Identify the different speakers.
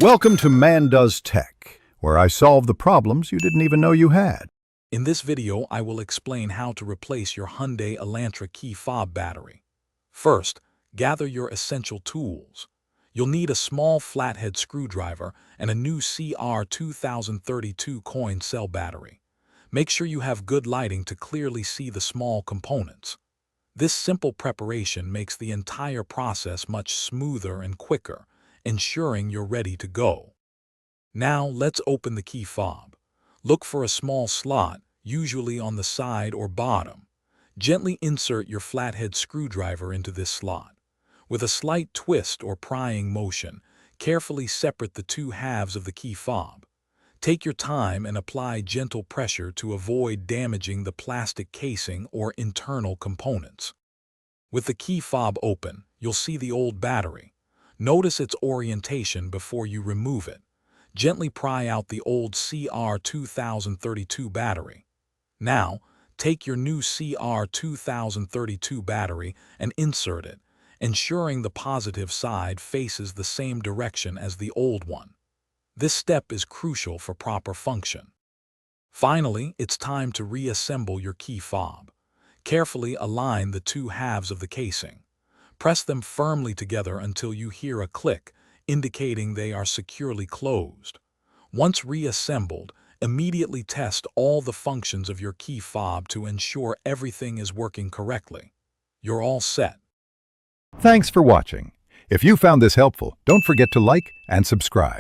Speaker 1: Welcome to Man Does Tech, where I solve the problems you didn't even know you had.
Speaker 2: In this video, I will explain how to replace your Hyundai Elantra key fob battery. First, gather your essential tools. You'll need a small flathead screwdriver and a new CR2032 coin cell battery. Make sure you have good lighting to clearly see the small components. This simple preparation makes the entire process much smoother and quicker, ensuring you're ready to go. Now, let's open the key fob. Look for a small slot, usually on the side or bottom. Gently insert your flathead screwdriver into this slot. With a slight twist or prying motion, carefully separate the two halves of the key fob. Take your time and apply gentle pressure to avoid damaging the plastic casing or internal components. With the key fob open, you'll see the old battery. Notice its orientation before you remove it. Gently pry out the old CR2032 battery. Now, take your new CR2032 battery and insert it, ensuring the positive side faces the same direction as the old one. This step is crucial for proper function. Finally, it's time to reassemble your key fob. Carefully align the two halves of the casing. Press them firmly together until you hear a click, indicating they are securely closed. Once reassembled, immediately test all the functions of your key fob to ensure everything is working correctly. You're all set.
Speaker 1: Thanks for watching. If you found this helpful, don't forget to like and subscribe.